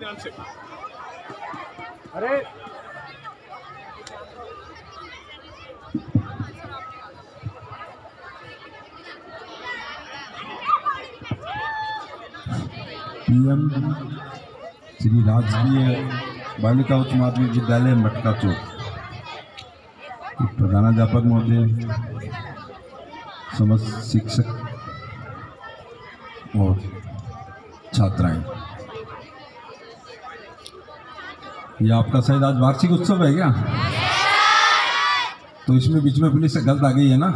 ध्यान से। अरे पीएम श्री राजकीय बालिका उच्च माध्यमिक विद्यालय मटका चौक प्रधानाध्यापक महोदय, समस्त शिक्षक और छात्राएं, ये आपका शायद आज वार्षिक उत्सव है क्या? तो इसमें बीच में पुलिस से गलत आ गई है ना?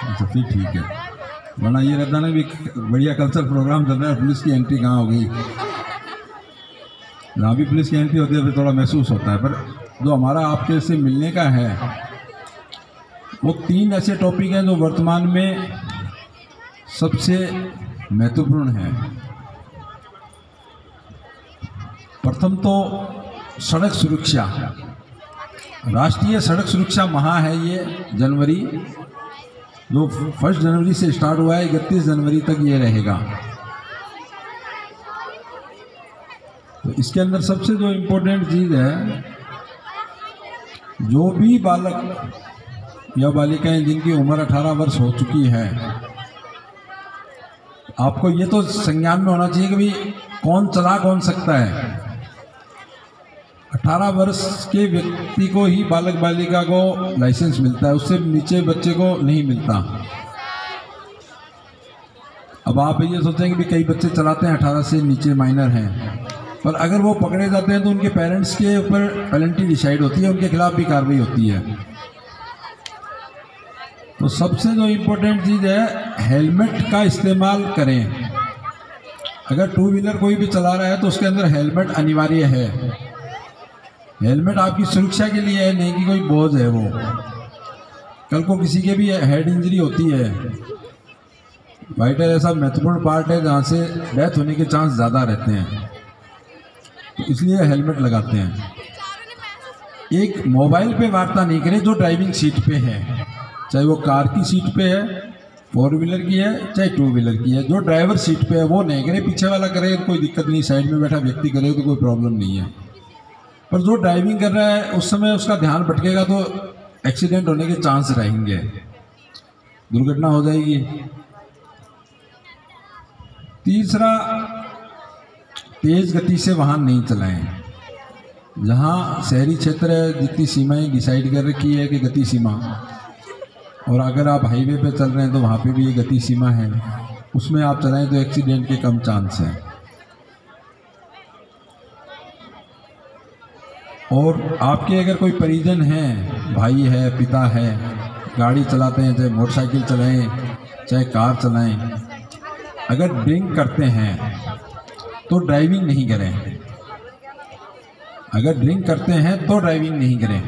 अच्छा फिर ठीक है, वरना ये रहता ना भी बढ़िया कल्चर प्रोग्राम चल रहा है, पुलिस की एंट्री कहाँ हो गई। जहाँ भी पुलिस की एंट्री होती है फिर थोड़ा महसूस होता है। पर जो हमारा आपके से मिलने का है वो 3 ऐसे टॉपिक हैं जो वर्तमान में सबसे महत्वपूर्ण है। प्रथम तो सड़क सुरक्षा, राष्ट्रीय सड़क सुरक्षा माह है ये जनवरी, जो 1 जनवरी से स्टार्ट हुआ है, 31 जनवरी तक ये रहेगा। तो इसके अंदर सबसे जो इम्पोर्टेंट चीज़ है, जो भी बालक या बालिकाएं जिनकी उम्र 18 वर्ष हो चुकी है, आपको ये तो संज्ञान में होना चाहिए कि भाई कौन चला कौन सकता है। 18 वर्ष के व्यक्ति को ही, बालक बालिका को लाइसेंस मिलता है, उससे नीचे बच्चे को नहीं मिलता। अब आप ये सोचेंगे कि कई बच्चे चलाते हैं 18 से नीचे, माइनर हैं, पर अगर वो पकड़े जाते हैं तो उनके पेरेंट्स के ऊपर पेनल्टी डिसाइड होती है, उनके खिलाफ भी कार्रवाई होती है। तो सबसे जो इम्पोर्टेंट चीज़ है, हेलमेट का इस्तेमाल करें। अगर 2 व्हीलर कोई भी चला रहा है तो उसके अंदर हेलमेट अनिवार्य है। हेलमेट आपकी सुरक्षा के लिए है, नहीं कि कोई बोझ है वो। कल को किसी के भी हेड इंजरी होती है, वाइटल ऐसा महत्वपूर्ण पार्ट है जहाँ से डेथ होने के चांस ज़्यादा रहते हैं, तो इसलिए हेलमेट लगाते हैं। एक मोबाइल पे वार्ता नहीं करें जो ड्राइविंग सीट पे है, चाहे वो कार की सीट पे है, 4 व्हीलर की है, चाहे 2 व्हीलर की है। जो ड्राइवर सीट पे है वो नहीं करे, पीछे वाला करे कोई दिक्कत नहीं, साइड में बैठा व्यक्ति करे तो कोई प्रॉब्लम नहीं है। पर जो ड्राइविंग कर रहा है उस समय उसका ध्यान भटकेगा तो एक्सीडेंट होने के चांस रहेंगे, दुर्घटना हो जाएगी। तीसरा, तेज गति से वाहन नहीं चलाएं। जहां शहरी क्षेत्र है, जितनी सीमाएं डिसाइड कर रखी है कि गति सीमा, और अगर आप हाईवे पे चल रहे हैं तो वहाँ पे भी ये गति सीमा है, उसमें आप चलाएं तो एक्सीडेंट के कम चांस हैं। और आपके अगर कोई परिजन हैं, भाई है, पिता है, गाड़ी चलाते हैं, चाहे मोटरसाइकिल चलाएं चाहे कार चलाएं, अगर ड्रिंक करते हैं तो ड्राइविंग नहीं करें। अगर ड्रिंक करते हैं तो ड्राइविंग नहीं करें।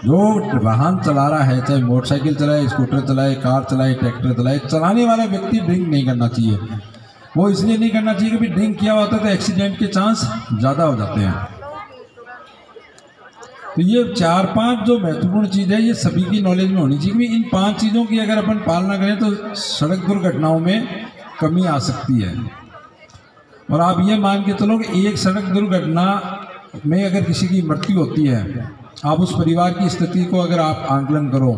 जो वाहन चला रहा है, चाहे मोटरसाइकिल चलाए, स्कूटर चलाए, कार चलाए, ट्रैक्टर चलाए, चलाने वाला व्यक्ति ड्रिंक नहीं करना चाहिए। वो इसलिए नहीं करना चाहिए कि ड्रिंक किया होता है तो एक्सीडेंट के चांस ज़्यादा हो जाते हैं। तो ये 4-5 जो महत्वपूर्ण चीज़ है, ये सभी की नॉलेज में होनी चाहिए कि इन 5 चीज़ों की अगर अपन पालना करें तो सड़क दुर्घटनाओं में कमी आ सकती है। और आप ये मान के चलो कि एक सड़क दुर्घटना में अगर किसी की मृत्यु होती है, आप उस परिवार की स्थिति को अगर आप आंकलन करो,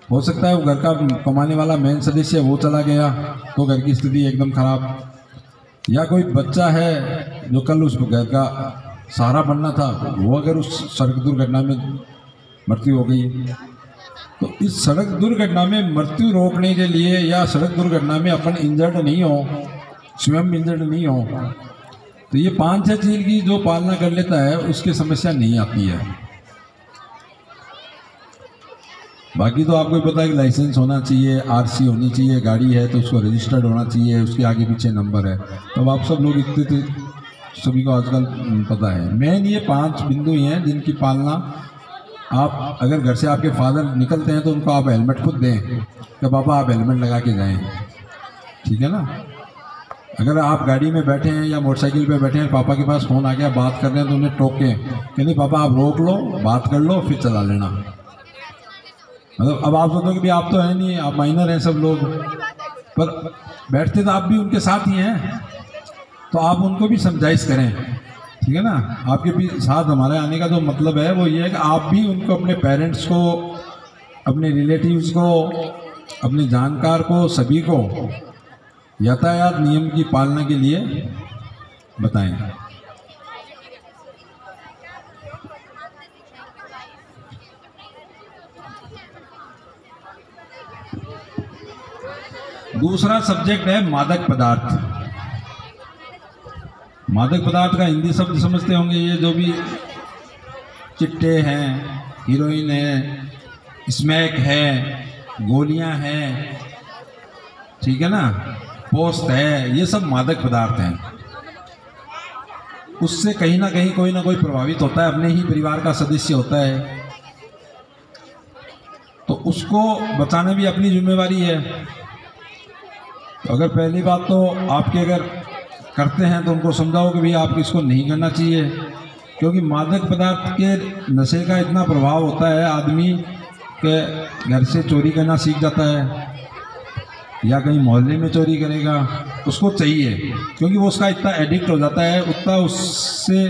हो सकता है वो घर का कमाने वाला मेन सदस्य वो चला गया तो घर की स्थिति एकदम खराब, या कोई बच्चा है जो कल उस घर का सहारा बनना था, वो अगर उस सड़क दुर्घटना में मृत्यु हो गई। तो इस सड़क दुर्घटना में मृत्यु रोकने के लिए, या सड़क दुर्घटना में अपन इंजर्ड नहीं हो, स्वयं इंजर्ड नहीं हो, तो ये 5-6 चीज़ की जो पालना कर लेता है उसकी समस्या नहीं आती है। बाकी तो आपको पता है कि लाइसेंस होना चाहिए, आरसी होनी चाहिए, गाड़ी है तो उसको रजिस्टर्ड होना चाहिए, उसके आगे पीछे नंबर है। तो आप सब लोग इतने सभी को आजकल पता है। मेन ये 5 बिंदु ही हैं जिनकी पालना आप, अगर घर से आपके फादर निकलते हैं तो उनको आप हेलमेट खुद दें कि पापा आप हेलमेट लगा के जाएं, ठीक है ना। अगर आप गाड़ी में बैठे हैं या मोटरसाइकिल पे बैठे हैं, पापा के पास फ़ोन आ गया, बात कर रहे हैं तो उन्हें टोकें कि नहीं पापा आप रोक लो, बात कर लो, फिर चला लेना। मतलब अब आप सोचो कि भी आप तो है नहीं, आप माइनर हैं सब लोग, पर बैठते तो आप भी उनके साथ ही हैं। तो आप उनको भी समझाइश करें, ठीक है ना। आपके भी साथ हमारे आने का जो मतलब है वो ये है कि आप भी उनको, अपने पेरेंट्स को, अपने रिलेटिव्स को, अपने जानकार को, सभी को यातायात नियम की पालना के लिए बताएं। दूसरा सब्जेक्ट है मादक पदार्थ। मादक पदार्थ का हिंदी शब्द समझते होंगे, ये जो भी चिट्टे हैं, हीरोइन है, स्मैक है, गोलियां हैं, ठीक है ना, पोस्ट है, ये सब मादक पदार्थ हैं। उससे कहीं ना कहीं कोई ना कोई प्रभावित होता है, अपने ही परिवार का सदस्य होता है, तो उसको बचाना भी अपनी जिम्मेवारी है। तो अगर पहली बात तो आपके अगर करते हैं तो उनको समझाओ कि भाई आप इसको नहीं करना चाहिए, क्योंकि मादक पदार्थ के नशे का इतना प्रभाव होता है, आदमी के घर से चोरी करना सीख जाता है या कहीं मोहल्ले में चोरी करेगा, उसको चाहिए, क्योंकि वो उसका इतना एडिक्ट हो जाता है, उतना उससे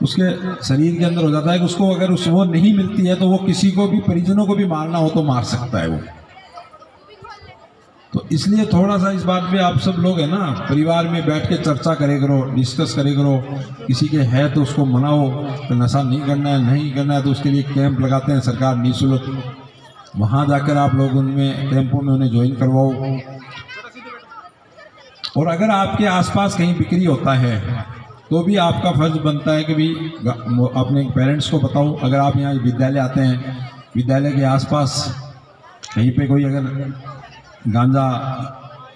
उसके शरीर के अंदर हो जाता है कि उसको अगर वो नहीं मिलती है तो वो किसी को भी, परिजनों को भी मारना हो तो मार सकता है वो। तो इसलिए थोड़ा सा इस बात पे आप सब लोग है ना, परिवार में बैठ के चर्चा करे करो, डिस्कस करे करो। किसी के है तो उसको मनाओ कि नशा नहीं करना है, नहीं करना है तो उसके लिए कैंप लगाते हैं सरकार निःशुल्क, वहाँ जाकर आप लोग उनमें कैंपों में उन्हें ज्वाइन करवाओ। और अगर आपके आसपास कहीं बिक्री होता है तो भी आपका फर्ज बनता है कि भी अपने पेरेंट्स को बताओ। अगर आप यहाँ विद्यालय आते हैं, विद्यालय के आसपास कहीं पे कोई अगर गांजा,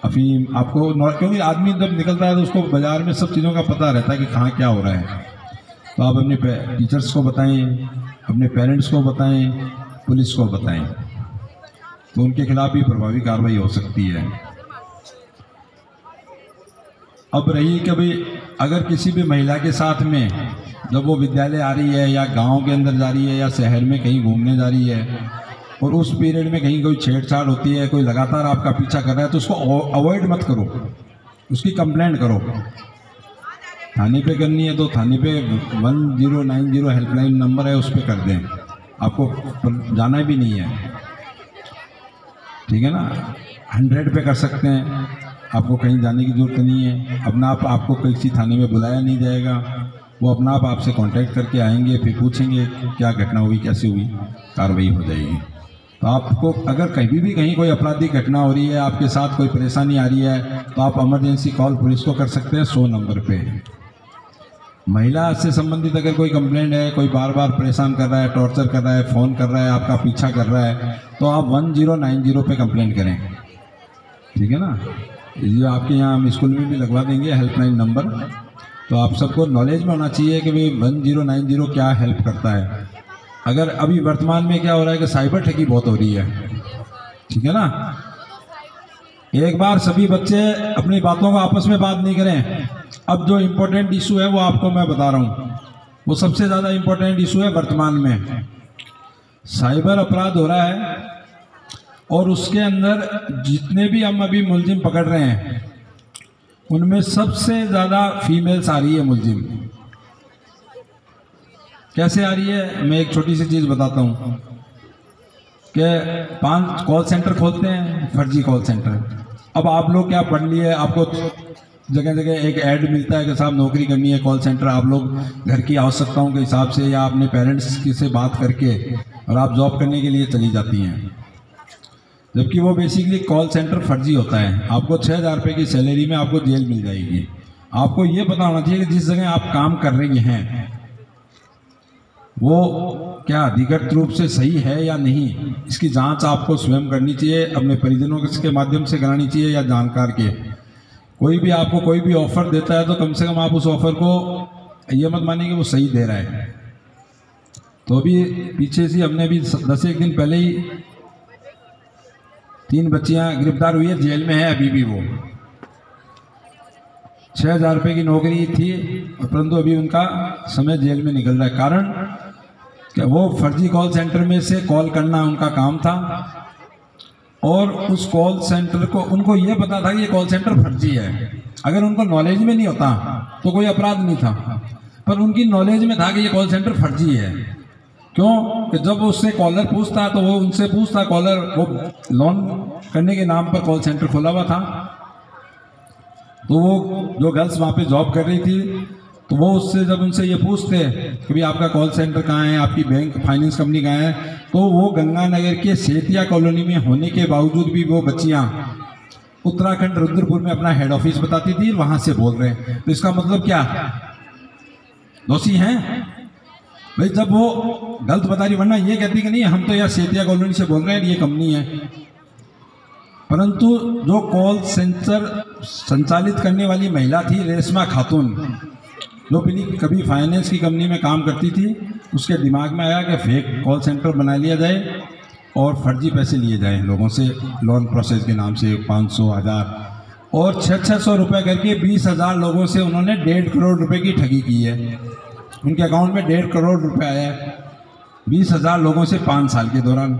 अफीम आपको, क्योंकि आदमी जब निकलता है तो उसको बाज़ार में सब चीज़ों का पता रहता है कि कहाँ क्या हो रहा है, तो आप अपने टीचर्स को बताएं, अपने पेरेंट्स को बताएं, पुलिस को बताएं, तो उनके खिलाफ भी प्रभावी कार्रवाई हो सकती है। अब रही कि भाई अगर किसी भी महिला के साथ में जब वो विद्यालय आ रही है या गांव के अंदर जा रही है या शहर में कहीं घूमने जा रही है और उस पीरियड में कहीं कोई छेड़छाड़ होती है, कोई लगातार आपका पीछा कर रहा है, तो उसको अवॉइड मत करो, उसकी कंप्लेंट करो। थाने पे करनी है तो थाने पे 1090 हेल्पलाइन नंबर है, उस पर कर दें, आपको जाना भी नहीं है, ठीक है ना। 100 पे कर सकते हैं, आपको कहीं जाने की ज़रूरत नहीं है। अपना आप, आपको किसी थाने में बुलाया नहीं जाएगा, वो अपना आप आपसे कांटेक्ट करके आएंगे, फिर पूछेंगे क्या घटना हुई, कैसे हुई, कार्रवाई हो जाएगी। तो आपको अगर कहीं भी कहीं कोई आपराधिक घटना हो रही है, आपके साथ कोई परेशानी आ रही है, तो आप इमरजेंसी कॉल पुलिस को कर सकते हैं 100 नंबर पे। महिला से संबंधित अगर कोई कंप्लेंट है, कोई बार बार परेशान कर रहा है, टॉर्चर कर रहा है, फ़ोन कर रहा है, आपका पीछा कर रहा है, तो आप 1090 पे कंप्लेंट करें, ठीक है ना। ये आपके यहाँ हम स्कूल में भी लगवा देंगे हेल्पलाइन नंबर। तो आप सबको नॉलेज में होना चाहिए कि भाई 1090 क्या हेल्प करता है। अगर अभी वर्तमान में क्या हो रहा है कि साइबर ठगी बहुत हो रही है, ठीक है ना। एक बार सभी बच्चे अपनी बातों को आपस में बात नहीं करें। अब जो इम्पोर्टेंट इशू है वो आपको मैं बता रहा हूँ, वो सबसे ज़्यादा इम्पोर्टेंट इशू है वर्तमान में। साइबर अपराध हो रहा है और उसके अंदर जितने भी हम अभी मुलजिम पकड़ रहे हैं उनमें सबसे ज़्यादा फीमेल्स आ रही है मुलजिम। कैसे आ रही है, मैं एक छोटी सी चीज़ बताता हूँ कि 5 कॉल सेंटर खोलते हैं, फर्जी कॉल सेंटर। अब आप लोग क्या पढ़ लिए, आपको जगह जगह एक ऐड मिलता है कि साहब नौकरी करनी है कॉल सेंटर, आप लोग घर की आवश्यकताओं के हिसाब से या अपने पेरेंट्स से बात करके और आप जॉब करने के लिए चली जाती हैं, जबकि वो बेसिकली कॉल सेंटर फर्जी होता है। आपको 6000 रुपये की सैलरी में आपको जेल मिल जाएगी। आपको ये पता होना चाहिए कि जिस जगह आप काम कर रही हैं वो क्या अधिकृत रूप से सही है या नहीं, इसकी जांच आपको स्वयं करनी चाहिए, अपने परिजनों के माध्यम से करानी चाहिए या जानकार के। कोई भी आपको कोई भी ऑफ़र देता है तो कम से कम आप उस ऑफ़र को ये मत मानिए कि वो सही दे रहा है। तो अभी पीछे से हमने भी 10 दिन पहले ही 3 बच्चियां गिरफ्तार हुई है, जेल में है अभी भी। वो 6000 रुपये की नौकरी थी परंतु अभी उनका समय जेल में निकल रहा है। कारण कि वो फर्जी कॉल सेंटर में से कॉल करना उनका काम था और उस कॉल सेंटर को, उनको ये पता था कि ये कॉल सेंटर फर्जी है, अगर उनको नॉलेज में नहीं होता तो कोई अपराध नहीं था, पर उनकी नॉलेज में था कि ये कॉल सेंटर फर्जी है। क्यों कि जब उससे कॉलर पूछता तो वो उनसे पूछता, कॉलर वो लोन करने के नाम पर कॉल सेंटर खोला हुआ था, तो वो जो गर्ल्स वहाँ पे जॉब कर रही थी तो वो उससे जब उनसे ये पूछते कि भाई आपका कॉल सेंटर कहाँ है, आपकी बैंक फाइनेंस कंपनी कहाँ है, तो वो गंगानगर के सेतिया कॉलोनी में होने के बावजूद भी वो बच्चियाँ उत्तराखंड रुद्रपुर में अपना हेड ऑफिस बताती थी, वहाँ से बोल रहे हैं। तो इसका मतलब क्या, दोषी हैं भाई जब वो गलत बता रही, वरना ये कहती कि नहीं हम तो यार सेतिया कॉलोनी से बोल रहे हैं, ये कंपनी है। परंतु जो कॉल सेंटर संचालित करने वाली महिला थी रेशमा खातून, जो कभी फाइनेंस की कंपनी में काम करती थी, उसके दिमाग में आया कि फेक कॉल सेंटर बना लिया जाए और फर्जी पैसे लिए जाएं लोगों से लोन प्रोसेस के नाम से 500, 1000 और 600 रुपये करके 20,000 लोगों से उन्होंने 1.5 करोड़ रुपए की ठगी की है। उनके अकाउंट में 1.5 करोड़ रुपए आया है 20,000 लोगों से 5 साल के दौरान।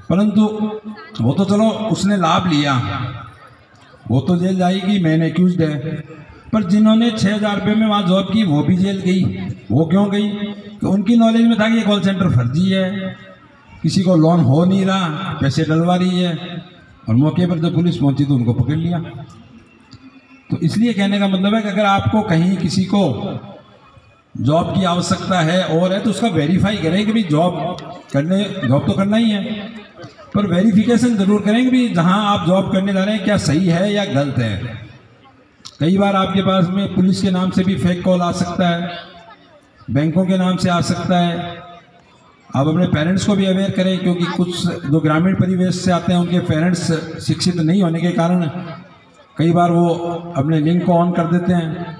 परंतु वो तो चलो उसने लाभ लिया, वो तो जेल जाएगी, मैंने एक्यूज्ड है। पर जिन्होंने 6,000 रुपये में वहाँ जॉब की वो भी जेल गई। वो क्यों गई? तो उनकी नॉलेज में था कि ये कॉल सेंटर फर्जी है, किसी को लोन हो नहीं रहा, पैसे डलवा रही है, और मौके पर जब पुलिस पहुंची तो उनको पकड़ लिया। तो इसलिए कहने का मतलब है कि अगर आपको कहीं किसी को जॉब की आवश्यकता है और है तो उसका वेरीफाई करें कि भाई जॉब तो करना ही है, पर वेरिफिकेशन जरूर करें कि भाई जहाँ आप जॉब करने जा रहे हैं क्या सही है या गलत है। कई बार आपके पास में पुलिस के नाम से भी फेक कॉल आ सकता है, बैंकों के नाम से आ सकता है। आप अपने पेरेंट्स को भी अवेयर करें, क्योंकि कुछ जो ग्रामीण परिवेश से आते हैं उनके पेरेंट्स शिक्षित नहीं होने के कारण कई बार वो अपने लिंक को ऑन कर देते हैं।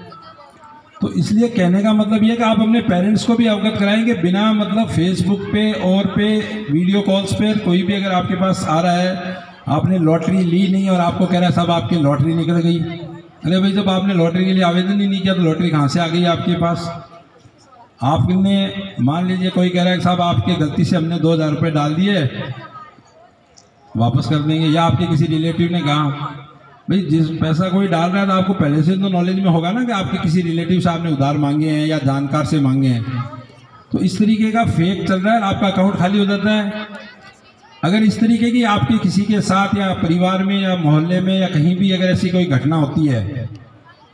तो इसलिए कहने का मतलब ये है कि आप अपने पेरेंट्स को भी अवगत कराएंगे, बिना मतलब फेसबुक पे और पे वीडियो कॉल्स पे कोई भी अगर आपके पास आ रहा है, आपने लॉटरी ली नहीं और आपको कह रहा है साहब आपकी लॉटरी निकल गई। अरे भाई जब आपने लॉटरी के लिए आवेदन ही नहीं किया तो लॉटरी कहाँ से आ गई आपके पास? आपने मान लीजिए कोई कह रहा है साहब आपके गलती से हमने 2,000 रुपये डाल दिए, वापस कर देंगे, या आपके किसी रिलेटिव ने कहा, भाई जिस पैसा कोई डाल रहा है तो आपको पहले से तो नॉलेज में होगा ना कि आपके किसी रिलेटिव से आपने उधार मांगे हैं या जानकार से मांगे हैं। तो इस तरीके का फेक चल रहा है, आपका अकाउंट खाली हो जाता है। अगर इस तरीके की आपके किसी के साथ या परिवार में या मोहल्ले में या कहीं भी अगर ऐसी कोई घटना होती है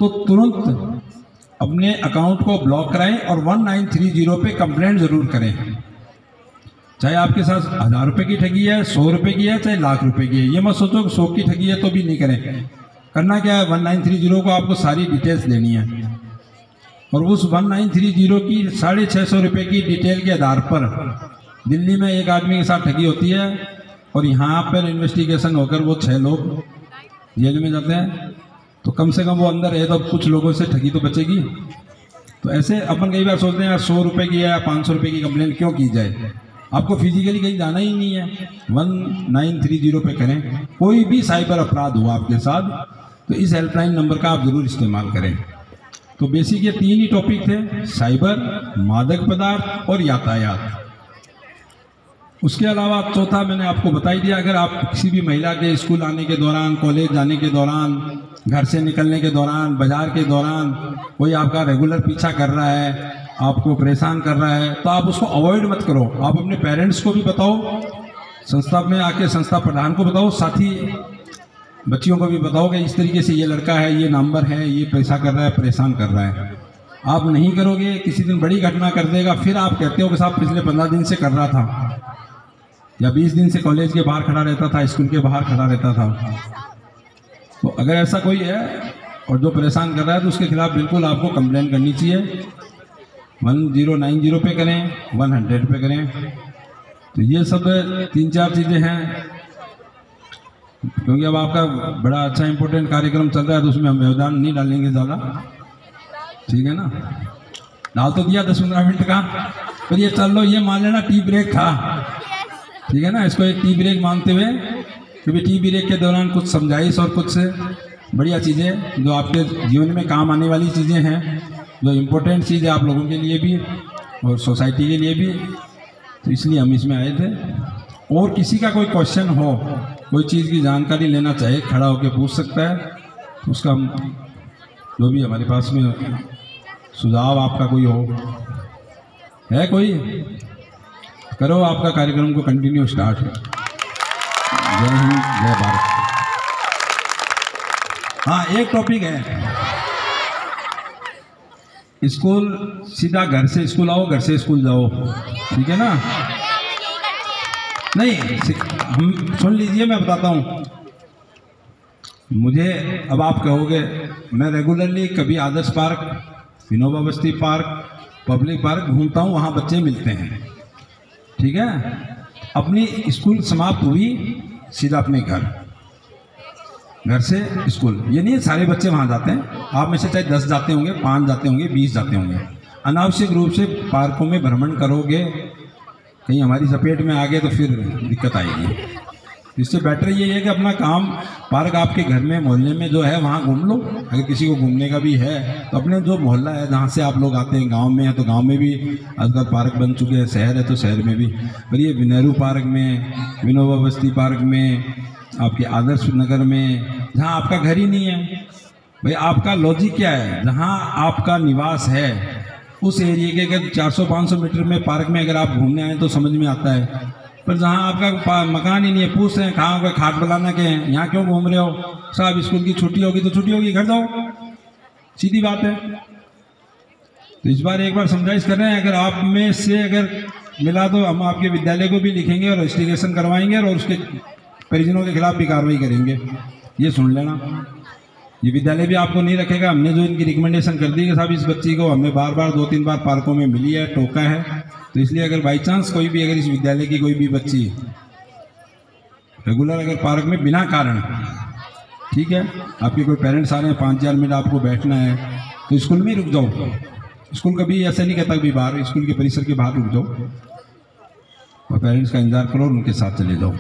तो तुरंत अपने अकाउंट को ब्लॉक कराएं और 1930 पे कंप्लेंट जरूर करें। चाहे आपके साथ 1,000 रुपये की ठगी है, 100 रुपये की है, चाहे लाख रुपए की है। ये मत सोचो कि 100 की ठगी है तो भी नहीं करें। करना क्या है, 1930 को आपको सारी डिटेल्स देनी है और उस 1930 की 650 रुपये की डिटेल के आधार पर दिल्ली में एक आदमी के साथ ठगी होती है और यहाँ पर इन्वेस्टिगेशन होकर वो 6 लोग जेल में जाते हैं। तो कम से कम वो अंदर है तो कुछ लोगों से ठगी तो बचेगी। तो ऐसे अपन कई बार सोचते हैं यार 100 रुपये की या 500 रुपये की कंप्लेंट क्यों की जाए, आपको फिजिकली कहीं जाना ही नहीं है। 1930 पे करें। कोई भी साइबर अपराध हुआ आपके साथ तो इस हेल्पलाइन नंबर का आप जरूर इस्तेमाल करें। तो बेसिक ये 3 ही टॉपिक थे, साइबर, मादक पदार्थ और यातायात। उसके अलावा चौथा मैंने आपको बता ही दिया, अगर आप किसी भी महिला के स्कूल आने के दौरान, कॉलेज जाने के दौरान, घर से निकलने के दौरान, बाजार के दौरान कोई आपका रेगुलर पीछा कर रहा है, आपको परेशान कर रहा है, तो आप उसको अवॉइड मत करो। आप अपने पेरेंट्स को भी बताओ, संस्था में आके संस्था प्रधान को बताओ, साथ ही बच्चियों को भी बताओ कि इस तरीके से ये लड़का है, ये नंबर है, ये पैसा कर रहा है, परेशान कर रहा है। आप नहीं करोगे, किसी दिन बड़ी घटना कर देगा, फिर आप कहते हो कि साहब पिछले 15 दिन से कर रहा था या 20 दिन से कॉलेज के बाहर खड़ा रहता था, स्कूल के बाहर खड़ा रहता था। तो अगर ऐसा कोई है और जो परेशान कर रहा है तो उसके खिलाफ बिल्कुल आपको कंप्लेन करनी चाहिए। 1090 पे करें, 100 पे करें। तो ये सब 3-4 चीज़ें हैं, क्योंकि अब आपका बड़ा अच्छा इंपॉर्टेंट कार्यक्रम चल रहा है तो उसमें हम व्यवधान नहीं डालेंगे ज़्यादा, ठीक है ना। डाल तो दिया 10-15 मिनट का, फिर ये चल लो, ये मान लेना टी ब्रेक था, ठीक है ना। इसको एक टी ब्रेक मानते हुए, क्योंकि टी ब्रेक के दौरान कुछ समझाइश और कुछ बढ़िया चीज़ें जो आपके जीवन में काम आने वाली चीज़ें हैं, जो इम्पोर्टेंट चीज़ है आप लोगों के लिए भी और सोसाइटी के लिए भी, तो इसलिए हम इसमें आए थे। और किसी का कोई क्वेश्चन हो, कोई चीज़ की जानकारी लेना चाहे, खड़ा होकर पूछ सकता है, उसका हम जो भी हमारे पास में सुझाव आपका कोई हो, है कोई, करो आपका कार्यक्रम को कंटिन्यू स्टार्ट। जय हिंद, जय भारत। हाँ, एक टॉपिक है, स्कूल सीधा घर से स्कूल आओ, घर से स्कूल जाओ, ठीक है ना? नहीं, हम सुन लीजिए, मैं बताता हूँ। मुझे अब आप कहोगे, मैं रेगुलरली कभी आदर्श पार्क, विनोबा बस्ती पार्क, पब्लिक पार्क घूमता हूँ, वहाँ बच्चे मिलते हैं, ठीक है? अपनी स्कूल समाप्त हुई, सीधा अपने घर, घर से स्कूल। ये नहीं सारे बच्चे वहाँ जाते हैं, आप में से चाहे 10 जाते होंगे, 5 जाते होंगे, 20 जाते होंगे। अनावश्यक रूप से पार्कों में भ्रमण करोगे, कहीं हमारी चपेट में आ गए तो फिर दिक्कत आएगी। इससे बेटर ये है कि अपना काम, पार्क आपके घर में मोहल्ले में जो है वहाँ घूम लो। अगर किसी को घूमने का भी है तो अपने जो मोहल्ला है जहाँ से आप लोग आते हैं, गांव में है तो गांव में भी आजकल पार्क बन चुके हैं, शहर है तो शहर में भी। पर ये नेहरू पार्क में, विनोबा बस्ती पार्क में, आपके आदर्श नगर में, जहाँ आपका घर ही नहीं है, भाई आपका लॉजिक क्या है? जहाँ आपका निवास है उस एरिया के अगर 400-500 मीटर में पार्क में अगर आप घूमने आए तो समझ में आता है। पर जहाँ आपका मकान ही नहीं है, पूछ रहे हैं कहाँ होगा, खाट बनाना के हैं, यहाँ क्यों घूम रहे हो? साहब स्कूल की छुट्टी होगी तो छुट्टी होगी, घर जाओ, सीधी बात है। तो इस बार एक बार समझाइश कर रहे हैं, अगर आप में से अगर मिला तो हम आपके विद्यालय को भी लिखेंगे और रजिस्ट्रेशन करवाएंगे और उसके परिजनों के खिलाफ भी कार्रवाई करेंगे, ये सुन लेना। ये विद्यालय भी आपको नहीं रखेगा। हमने जो इनकी रिकमेंडेशन कर दी कि साहब इस बच्ची को हमने बार बार 2-3 बार पार्कों में मिली है, टोका है, तो इसलिए अगर बाई चांस कोई भी अगर इस विद्यालय की कोई भी बच्ची रेगुलर अगर पार्क में बिना कारण, ठीक है, आपके कोई पेरेंट्स आ रहे हैं, 5-4 मिनट आपको बैठना है तो स्कूल में ही रुक जाओ। स्कूल कभी ऐसा नहीं कहता कि बाहर, स्कूल के परिसर के बाहर रुक जाओ और पेरेंट्स का इंतजार करो और उनके साथ चले जाओ।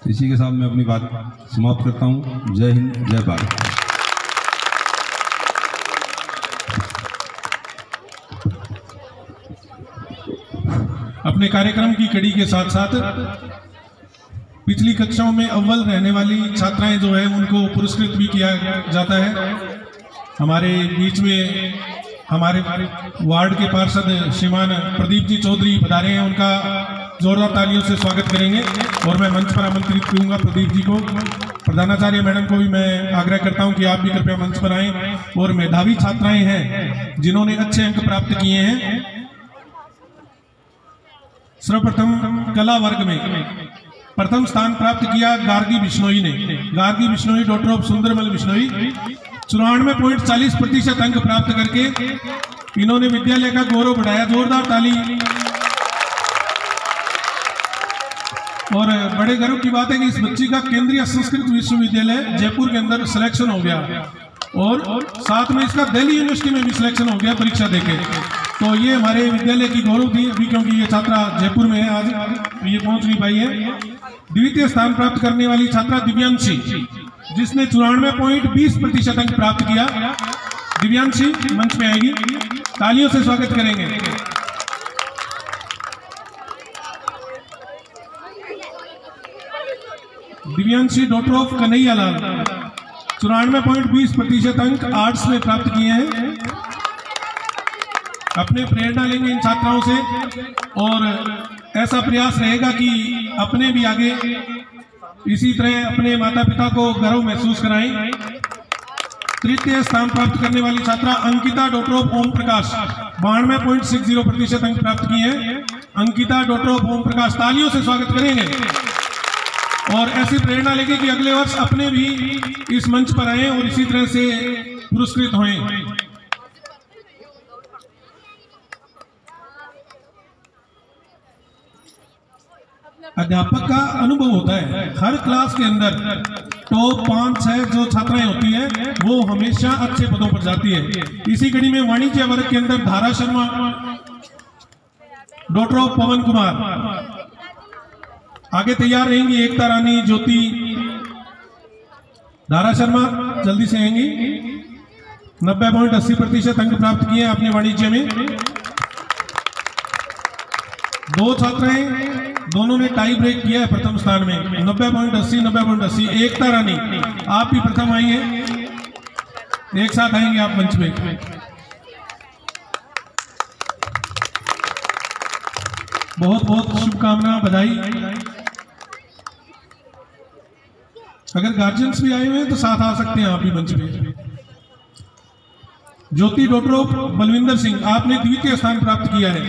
तो इसी के साथ मैं अपनी बात समाप्त करता हूँ। जय हिंद, जय भारत। अपने कार्यक्रम की कड़ी के साथ साथ पिछली कक्षाओं में अव्वल रहने वाली छात्राएं जो है उनको पुरस्कृत भी किया जाता है। हमारे बीच में हमारे वार्ड के पार्षद श्रीमान प्रदीप जी चौधरी पधारे हैं, उनका जोरदार तालियों से स्वागत करेंगे। और मैं मंच पर आमंत्रित करूंगा प्रदीप जी को। प्रधानाचार्य मैडम को भी मैं आग्रह करता हूं कि आप भी कृपया मंच पर आएं। और मेधावी छात्राएं हैं जिन्होंने अच्छे अंक प्राप्त किए हैं। सर्वप्रथम कला वर्ग में प्रथम स्थान प्राप्त किया गार्गी बिश्नोई ने। गार्गी बिश्नोई, डॉक्टर ऑफ सुंदरमल बिश्नोई, 94.40% अंक प्राप्त करके इन्होंने विद्यालय का गौरव बढ़ाया। जोरदार ताली। और बड़े गर्व की बात है कि इस बच्ची का केंद्रीय संस्कृत विश्वविद्यालय जयपुर के अंदर सिलेक्शन हो गया और साथ में इसका दिल्ली यूनिवर्सिटी में भी सिलेक्शन हो गया परीक्षा देके। तो ये हमारे विद्यालय की गौरव थी अभी, क्योंकि ये छात्रा जयपुर में है, आज ये पहुंच नहीं पाई है। द्वितीय स्थान प्राप्त करने वाली छात्रा दिव्यांशी, जिसने 94.20% अंक प्राप्त किया। दिव्यांशी मंच में आएगी, तालियों से स्वागत करेंगे। दिव्यांशी डॉक्टर ऑफ कन्हैया लाल, 94.20% अंक आर्ट्स में प्राप्त किए हैं। अपने प्रेरणा लेंगे इन छात्राओं से और ऐसा प्रयास रहेगा कि अपने भी आगे इसी तरह अपने माता पिता को गर्व महसूस कराएं। तृतीय स्थान प्राप्त करने वाली छात्रा अंकिता डॉक्टर ऑफ ओम प्रकाश, 92.60% अंक प्राप्त किए हैं। अंकिता डॉक्टर ऑफ ओम प्रकाश, तालियों से स्वागत करेंगे और ऐसी प्रेरणा लेंगे कि अगले वर्ष अपने भी इस मंच पर आए और इसी तरह से पुरस्कृत हों। अध्यापक का अनुभव होता है, हर क्लास के अंदर टॉप 5-6 जो छात्राएं होती है वो हमेशा अच्छे पदों पर जाती है। इसी कड़ी में वाणिज्य वर्ग के अंदर धारा शर्मा, डॉक्टर ऑफ पवन कुमार, आगे तैयार रहेंगी एकता रानी, ज्योति, धारा शर्मा जल्दी से आएंगी। 90.80% अंक प्राप्त किए अपने वाणिज्य में। दो छात्राएं दोनों ने टाई ब्रेक किया है प्रथम स्थान में 90.80 90.80। एकता रानी आप भी प्रथम आई हैं, एक साथ आएंगे आप मंच पे। बहुत बहुत शुभकामना, बधाई। अगर गार्जियंस भी आए हुए हैं तो साथ आ सकते हैं आप भी मंच पे। ज्योति डोटरो बलविंदर सिंह आपने द्वितीय स्थान प्राप्त किया है।